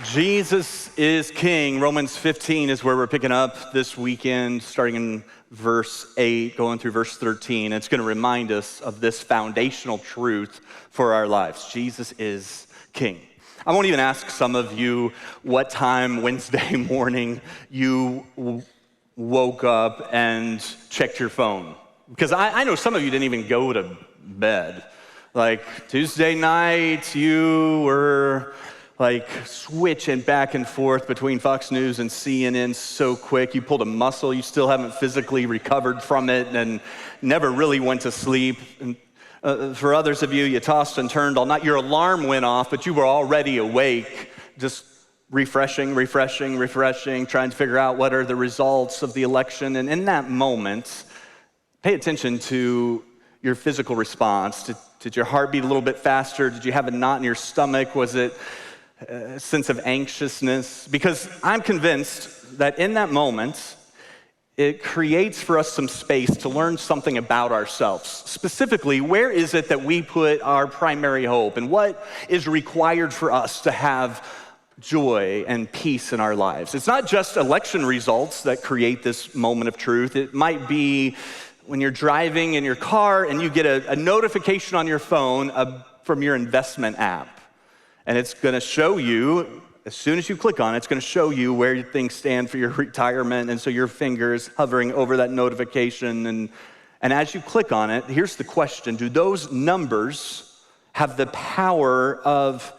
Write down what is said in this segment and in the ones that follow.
Jesus is King. Romans 15 is where we're picking up this weekend, starting in verse 8, going through verse 13. It's going to remind us of this foundational truth for our lives. Jesus is King. I won't even ask some of you what time Wednesday morning you woke up and checked your phone. Because I know some of you didn't even go to bed. Like Tuesday night, you were like switching back and forth between Fox News and CNN so quick. You pulled a muscle, you still haven't physically recovered from it and never really went to sleep. And for others of you, you tossed and turned all night. Your alarm went off, but you were already awake, just refreshing, trying to figure out what are the results of the election. And in that moment, pay attention to your physical response. Did your heart beat a little bit faster? Did you have a knot in your stomach? Was it a sense of anxiousness? Because I'm convinced that in that moment, it creates for us some space to learn something about ourselves. Specifically, where is it that we put our primary hope? And what is required for us to have joy and peace in our lives? It's not just election results that create this moment of truth. It might be when you're driving in your car and you get a notification on your phone from your investment app. And it's gonna show you, as soon as you click on it, it's gonna show you where things stand for your retirement. And so your finger is hovering over that notification. And as you click on it, here's the question: do those numbers have the power of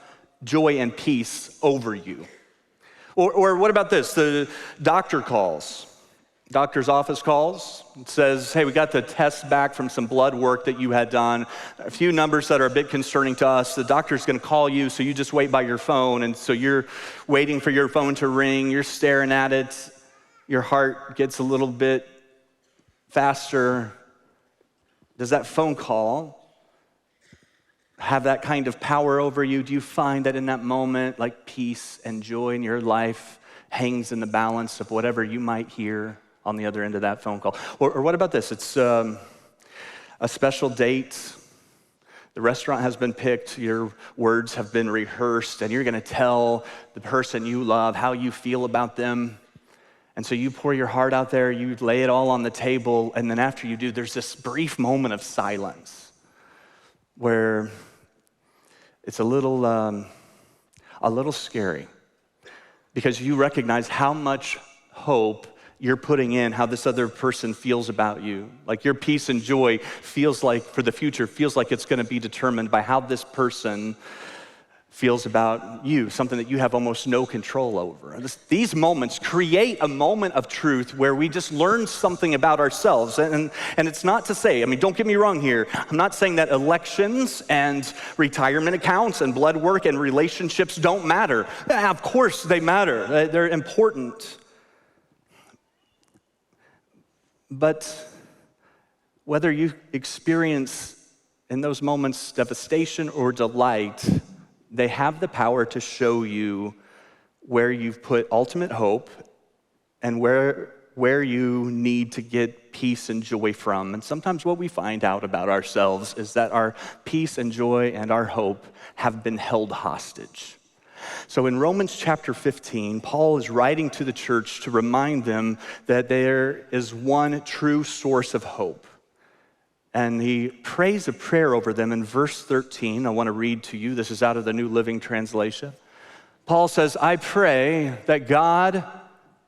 joy and peace over you? Or what about this? The doctor calls. Doctor's office calls. It says, hey, we got the test back from some blood work that you had done. A few numbers that are a bit concerning to us. The doctor's gonna call you, so you just wait by your phone. And so you're waiting for your phone to ring. You're staring at it. Your heart gets a little bit faster. Does that phone call have that kind of power over you? Do you find that in that moment, like peace and joy in your life hangs in the balance of whatever you might hear on the other end of that phone call? Or what about this? It's a special date. The restaurant has been picked. Your words have been rehearsed, and you're going to tell the person you love how you feel about them. And so you pour your heart out there, you lay it all on the table, and then after you do, there's this brief moment of silence where it's a little scary, because you recognize how much hope you're putting in how this other person feels about you. Like your peace and joy feels like, for the future, feels like it's gonna be determined by how this person feels about you, something that you have almost no control over. These moments create a moment of truth where we just learn something about ourselves. And it's not to say, don't get me wrong here, I'm not saying that elections and retirement accounts and blood work and relationships don't matter. Yeah, of course they matter, they're important. But whether you experience in those moments devastation or delight, they have the power to show you where you've put ultimate hope and where you need to get peace and joy from. And sometimes what we find out about ourselves is that our peace and joy and our hope have been held hostage. So in Romans chapter 15, Paul is writing to the church to remind them that there is one true source of hope. And he prays a prayer over them in verse 13. I want to read to you. This is out of the New Living Translation. Paul says, I pray that God,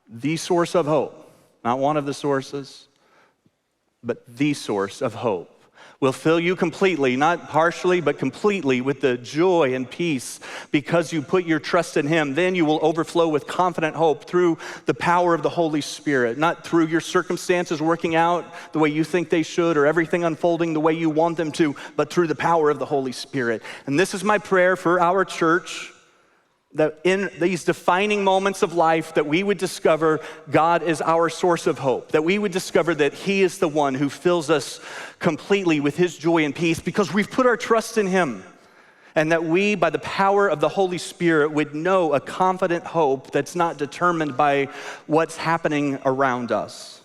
the source of hope, not one of the sources, but the source of hope, will fill you completely, not partially, but completely, with the joy and peace because you put your trust in him. Then you will overflow with confident hope through the power of the Holy Spirit, not through your circumstances working out the way you think they should or everything unfolding the way you want them to, but through the power of the Holy Spirit. And this is my prayer for our church, that in these defining moments of life that we would discover God is our source of hope, that we would discover that he is the one who fills us completely with his joy and peace because we've put our trust in him, and that we, by the power of the Holy Spirit, would know a confident hope that's not determined by what's happening around us.